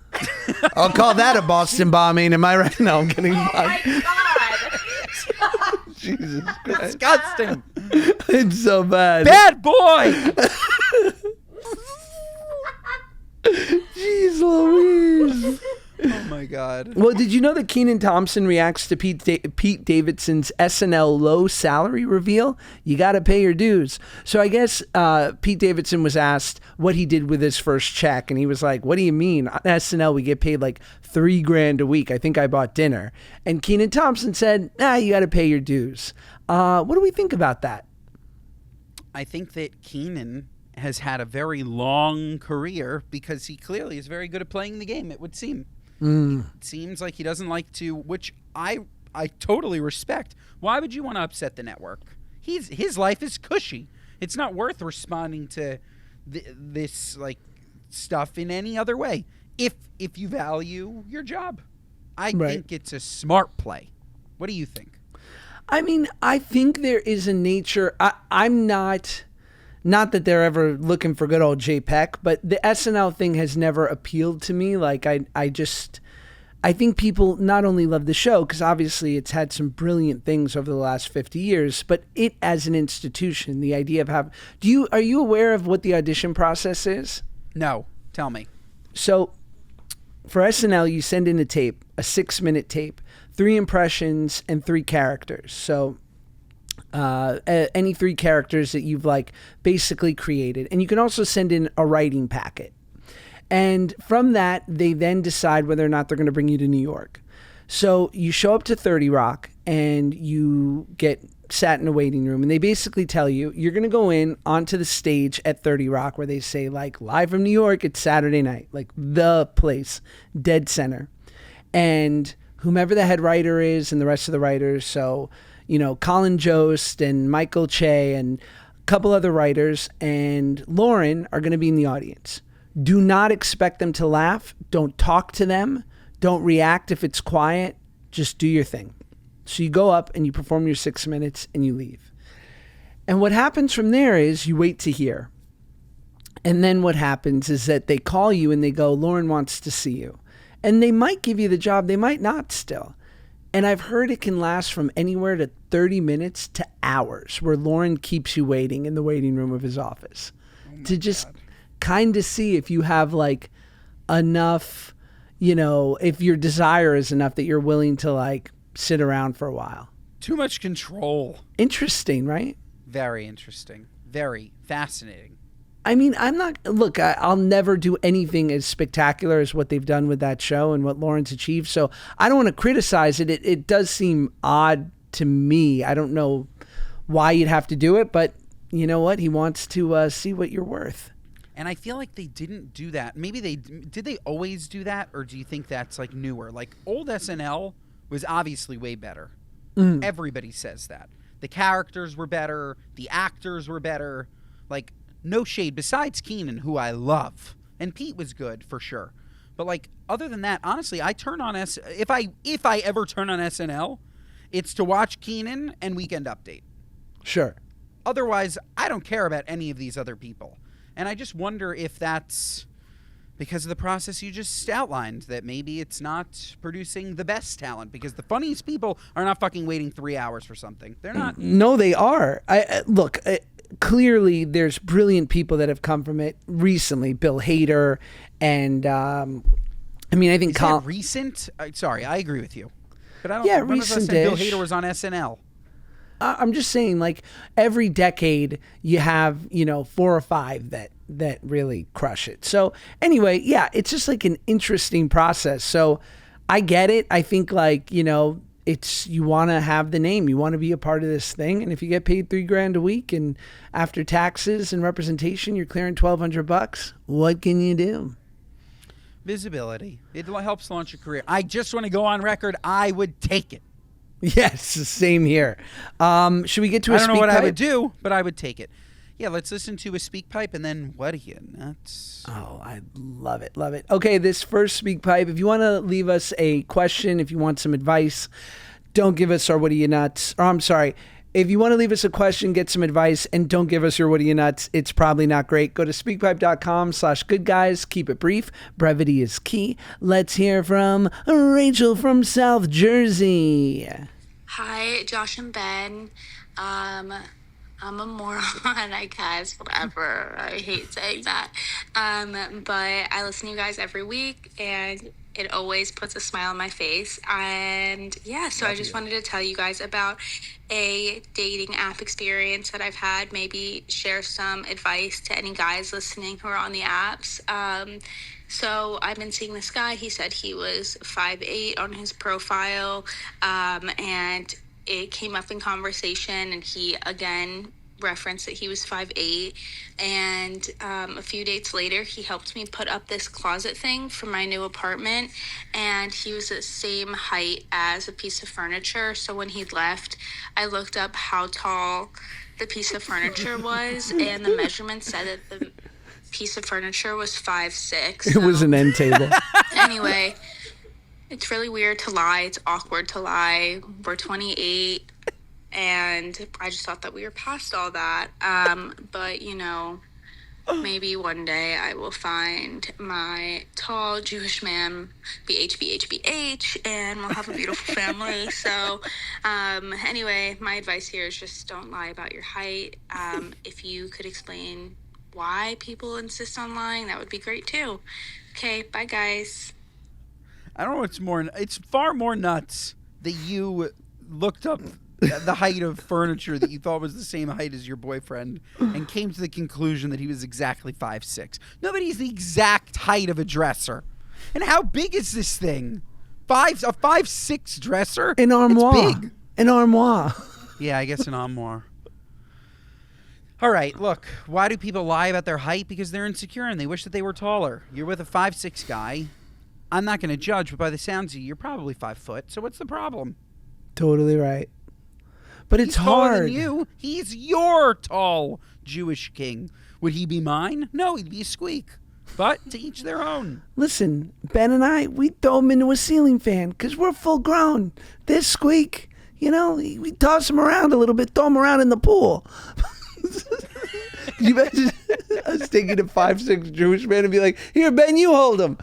I'll call that a Boston bombing. Am I right? No, I'm kidding. Oh my God. Jesus Christ. Disgusting. It's so bad. Bad boy. Jeez Louise. Oh my God. Well, did you know that Kenan Thompson reacts to Pete Davidson's SNL low salary reveal? You got to pay your dues. So I guess Pete Davidson was asked what he did with his first check, and he was like, "What do you mean? On SNL, we get paid like $3,000 a week. I think I bought dinner." And Kenan Thompson said, you got to pay your dues. What do we think about that? I think that Kenan has had a very long career because he clearly is very good at playing the game, it would seem. It seems like he doesn't like to, which I totally respect. Why would you want to upset the network? His life is cushy. It's not worth responding to this like stuff in any other way. If you value your job, I think it's a smart play. What do you think? I mean, I think there is a nature. I'm not that they're ever looking for good old Peck, but the SNL thing has never appealed to me. Like I think people not only love the show because obviously it's had some brilliant things over the last 50 years, but it as an institution, the idea of having. Are you aware of what the audition process is? No, tell me. So for SNL, you send in a tape, a 6-minute tape, 3 impressions and 3 characters. So any 3 characters that you've like basically created. And you can also send in a writing packet. And from that, they then decide whether or not they're going to bring you to New York. So you show up to 30 Rock and you get sat in a waiting room, and they basically tell you you're going to go in onto the stage at 30 Rock where they say like live from New York, it's Saturday night, like the place, dead center. And whomever the head writer is and the rest of the writers, so, you know, Colin Jost and Michael Che and couple other writers, and Lauren are going to be in the audience. Do not expect them to laugh. Don't talk to them. Don't react if it's quiet. Just do your thing. So you go up and you perform your 6 minutes and you leave. And what happens from there is you wait to hear. And then what happens is that they call you and they go, Lauren wants to see you. And they might give you the job. They might not still. And I've heard it can last from anywhere to 30 minutes to hours, where Lauren keeps you waiting in the waiting room of his office to just kind of see if you have like enough, if your desire is enough that you're willing to like sit around for a while. Too much control. Interesting, right? Very interesting. Very fascinating. I mean, I'll never do anything as spectacular as what they've done with that show and what Lauren's achieved. So I don't want to criticize it. It does seem odd to me. I don't know why you'd have to do it, but you know what? He wants to see what you're worth. And I feel like they didn't do that. Maybe did they always do that? Or do you think that's like newer? Like old SNL was obviously way better. Everybody says that. The characters were better. The actors were better. Like, no shade. Besides Keenan, who I love. And Pete was good, for sure. But, like, other than that, honestly, I turn on if I ever turn on SNL, it's to watch Keenan and Weekend Update. Sure. Otherwise, I don't care about any of these other people. And I just wonder if that's because of the process you just outlined, that maybe it's not producing the best talent, because the funniest people are not fucking waiting 3 hours for something. They're not. No, they are. Look, clearly there's brilliant people that have come from it recently. Bill Hader and I think Is that recent? Sorry, I agree with you. But I don't Yeah, remember us saying Bill Hader was on SNL. I'm just saying, like, every decade you have, 4 or 5 that really crush it. So anyway, yeah, it's just like an interesting process. So I get it. I think, like, it's, you want to have the name, you want to be a part of this thing. And if you get paid $3,000 a week and after taxes and representation, you're clearing $1,200, what can you do? Visibility. It helps launch a career. I just want to go on record. I would take it. Yes, same here. Should we get to a speak pipe? I don't know what I would do, but I would take it. Yeah, let's listen to a speak pipe, and then what are you nuts? Oh, I love it, love it. Okay, this first speak pipe, if you want to leave us a question, if you want some advice, don't give us our what are you nuts. Or I'm sorry, if you want to leave us a question, get some advice, and don't give us your what are you nuts, it's probably not great. Go to speakpipe.com/goodguys. Keep it brief. Brevity is key. Let's hear from Rachel from South Jersey. Hi, Josh and Ben. I'm a moron, I guess, whatever. I hate saying that. But I listen to you guys every week, and it always puts a smile on my face. And yeah, so I just wanted to tell you guys about a dating app experience that I've had. Maybe share some advice to any guys listening who are on the apps. So I've been seeing this guy. He said he was 5'8" on his profile, and it came up in conversation, and he again referenced that he was 5'8", and a few dates later he helped me put up this closet thing for my new apartment, and he was the same height as a piece of furniture. So when he left, I looked up how tall the piece of furniture was, and the measurement said that the piece of furniture was 5'6". It was an end table. Anyway, it's really weird to lie. It's awkward to lie. We're 28, and I just thought that we were past all that. But, maybe one day I will find my tall Jewish man, BH, and we'll have a beautiful family. So, anyway, my advice here is just don't lie about your height. If you could explain why people insist on lying, that would be great too. Okay, bye guys. I don't know. It's far more nuts that you looked up the height of furniture that you thought was the same height as your boyfriend and came to the conclusion that he was exactly 5'6". Nobody's the exact height of a dresser. And how big is this thing? A 5'6" dresser? An armoire. It's big. An armoire. Yeah, I guess an armoire. All right, look, why do people lie about their height? Because they're insecure and they wish that they were taller. You're with a 5'6" guy. I'm not going to judge, but by the sounds of you, you're probably 5 foot. So what's the problem? Totally right. But it's He's taller hard. than you. He's your tall Jewish king. Would he be mine? No, he'd be a squeak. But to each their own. Listen, Ben and I, we throw him into a ceiling fan because we're full grown. This Squeak, you know, we toss him around a little bit, throw him around in the pool. You imagine us taking a 5'6" Jewish man and be like, here, Ben, you hold him.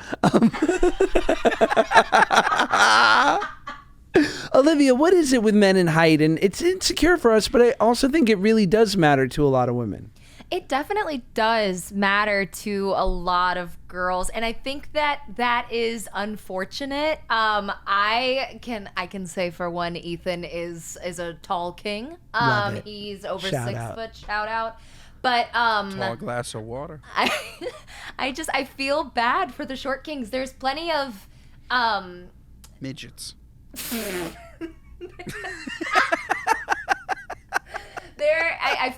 Olivia, what is it with men and height? And it's insecure for us, but I also think it really does matter to a lot of women. It definitely does matter to a lot of girls, and I think that is unfortunate. I can say for one, Ethan is a tall king. Love it. He's over Shout 6 out. foot. Shout out. But Tall glass of water. I feel bad for the short kings. There's plenty of Midgets. I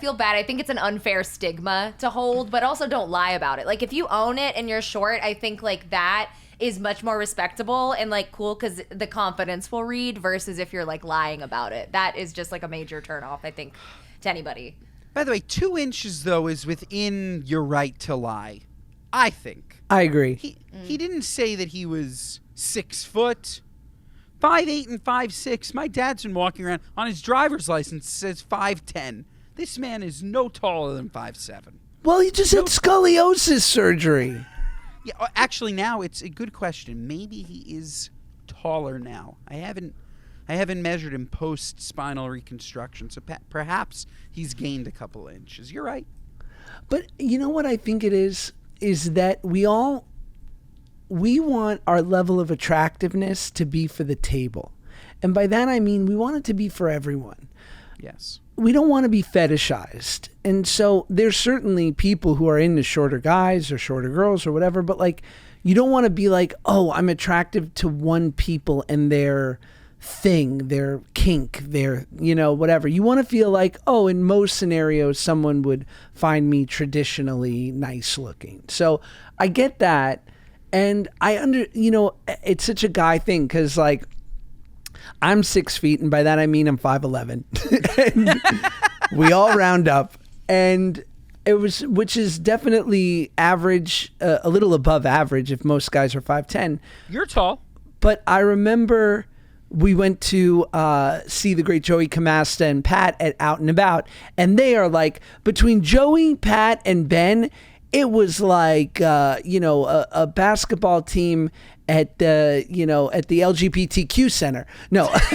feel bad. I think it's an unfair stigma to hold, but also don't lie about it. Like if you own it and you're short, I think like that is much more respectable and like cool because the confidence will read versus if you're like lying about it. That is just like a major turnoff, I think, to anybody. By the way, 2 inches though is within your right to lie. I think. I agree. He didn't say that he was 6 foot. 5'8" and 5'6". My dad's been walking around on his driver's license. It says 5'10". This man is no taller than 5'7". Well, he just had scoliosis surgery. Yeah, actually, now it's a good question. Maybe he is taller now. I haven't measured him post spinal reconstruction, so perhaps he's gained a couple of inches. You're right. But you know what I think it is that we want our level of attractiveness to be for the table. And by that I mean we want it to be for everyone. Yes. We don't want to be fetishized. And so there's certainly people who are into shorter guys or shorter girls or whatever, but like you don't want to be like, oh, I'm attractive to one people and their thing, their kink, their, you know, whatever. You want to feel like, oh, in most scenarios, someone would find me traditionally nice looking. So I get that. And it's such a guy thing because like I'm 6 feet and by that I mean I'm 5'11". And we all round up and which is definitely average, a little above average if most guys are 5'10". You're tall. But I remember we went to see the great Joey Camasta and Pat at Out and About, and they are like, between Joey, Pat, and Ben, it was like, a basketball team at the LGBTQ center. No. At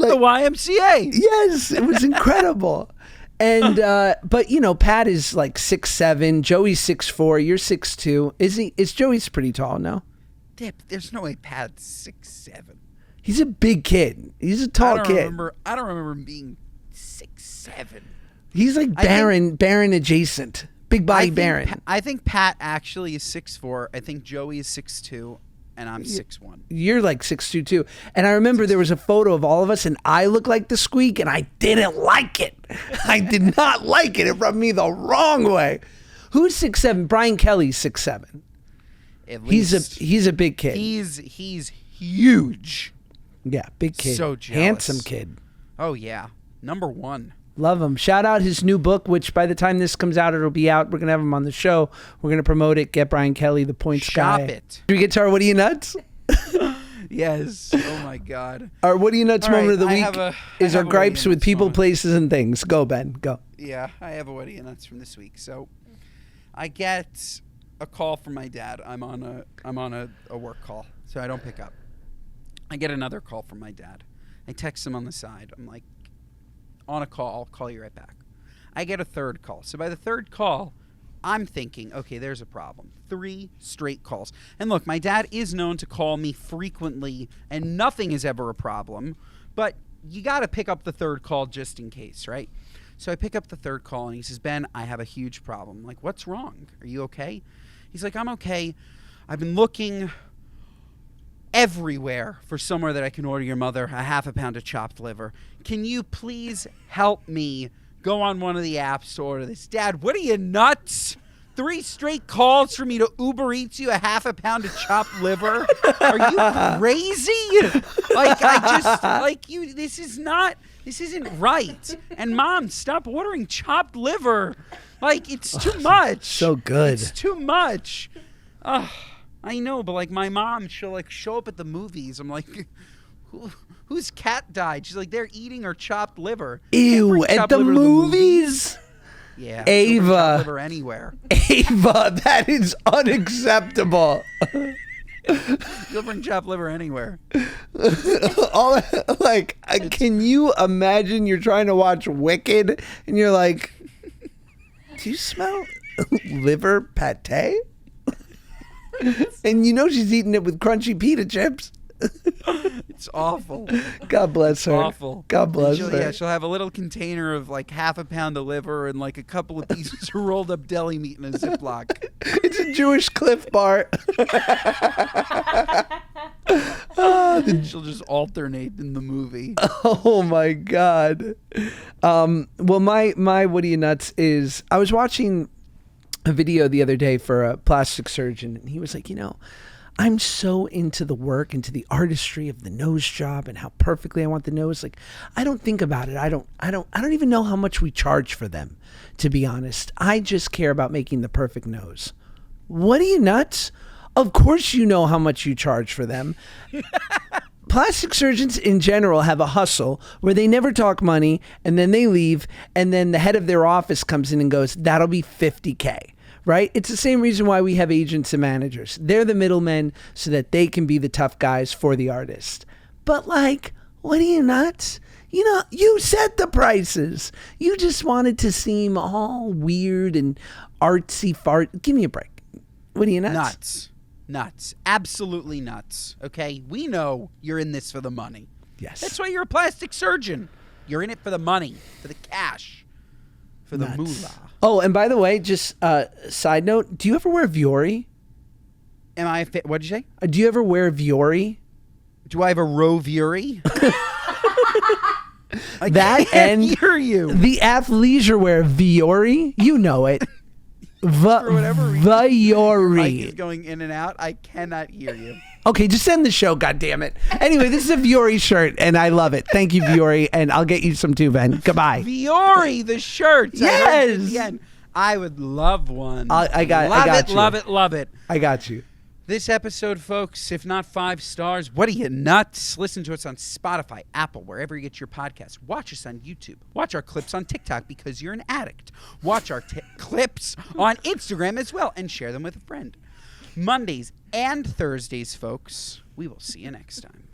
the YMCA. Yes, it was incredible. And, but Pat is like 6'7", Joey's 6'4", you're 6'2". Is Joey's pretty tall, no? Dip, there's no way Pat's 6'7". He's a big kid. He's a tall kid. I don't remember him being 6'7". He's like Baron adjacent. Big body Baron. I think Pat actually is 6'4". I think Joey is 6'2", and I'm 6'1". You're like 6'2" too. And I remember there was a photo of all of us, and I looked like the Squeak, and I didn't like it. I did not like it. It rubbed me the wrong way. Who's 6'7"? Brian Kelly's 6'7". At least He's a big kid. He's huge. Yeah, big kid. So jealous. Handsome kid. Oh yeah, number 1. Love him. Shout out his new book, which by the time this comes out, it'll be out. We're going to have him on the show. We're going to promote it. Get Brian Kelly, the points Shop guy. it. Do we get to our What Are You Nuts? Yes. Oh my God. Our What Are You Nuts All moment right, of the I week have a is our What Are You gripes with Nuts people, moment. places, and things. Go, Ben. Go. Yeah, I have a What Are You Nuts from this week. So, I get a call from my dad. I'm on a work call, so I don't pick up. I get another call from my dad. I text him on the side. I'm like, on a call. I'll call you right back. I get a third call. So by the third call, I'm thinking, okay, there's a problem. 3 straight calls. And look, my dad is known to call me frequently, and nothing is ever a problem. But you got to pick up the third call just in case, right? So I pick up the third call, and he says, Ben, I have a huge problem. I'm like, what's wrong? Are you okay? He's like, I'm okay. I've been looking everywhere for somewhere that I can order your mother a half a pound of chopped liver. Can you please help me go on one of the apps to order this? Dad, what are you, nuts? 3 straight calls for me to Uber Eats you a half a pound of chopped liver. Are you crazy? Like, I just, like, you, this isn't right. And Mom, stop ordering chopped liver. Like, it's too much. So good. It's too much. I know, but like my mom, she'll like show up at the movies. I'm like, whose cat died? She's like, they're eating her chopped liver. Ew, at the movies? Yeah. Ava. Liver anywhere. Ava, that is unacceptable. You'll bring chopped liver anywhere. Can you imagine you're trying to watch Wicked and you're like, do you smell liver pate? And you know she's eating it with crunchy pita chips. It's awful. God bless her. Awful. God bless her. her. Yeah, she'll have a little container of like half a pound of liver and like a couple of pieces of rolled up deli meat in a Ziploc. It's a Jewish Cliff Bar. She'll just alternate in the movie. Oh my God. Well, my What Are You Nuts is I was watching a video the other day for a plastic surgeon, and he was like, I'm so into the work, into the artistry of the nose job and how perfectly I want the nose. Like, I don't think about it. I don't even know how much we charge for them, to be honest. I just care about making the perfect nose. What are you nuts? Of course you know how much you charge for them. Plastic surgeons in general have a hustle where they never talk money and then they leave, and then the head of their office comes in and goes, that'll be $50K. Right? It's the same reason why we have agents and managers. They're the middlemen so that they can be the tough guys for the artist. But like, what are you nuts? You set the prices. You just wanted to seem all weird and artsy fart. Give me a break. What are you nuts? Nuts. Absolutely nuts. Okay? We know you're in this for the money. Yes. That's why you're a plastic surgeon. You're in it for the money, for the cash, for the moolah. Oh, and by the way, just side note, do you ever wear Viore? Am I fit? What'd you say? Do you ever wear Viore? Do I have a Roviuri? That and hear you. The athleisure wear Viore, you know it. For whatever reason, Viore. Mike is going in and out. I cannot hear you. Okay, just end the show, goddammit. Anyway, this is a Viore shirt, and I love it. Thank you, Viore, and I'll get you some too, Ben. Goodbye. Viore, the shirts. Yes. I would love one. I got you. Love it. I got you. This episode, folks, if not 5 stars, what are you nuts? Listen to us on Spotify, Apple, wherever you get your podcasts. Watch us on YouTube. Watch our clips on TikTok because you're an addict. Watch our clips on Instagram as well and share them with a friend. Mondays and Thursdays, folks. We will see you next time.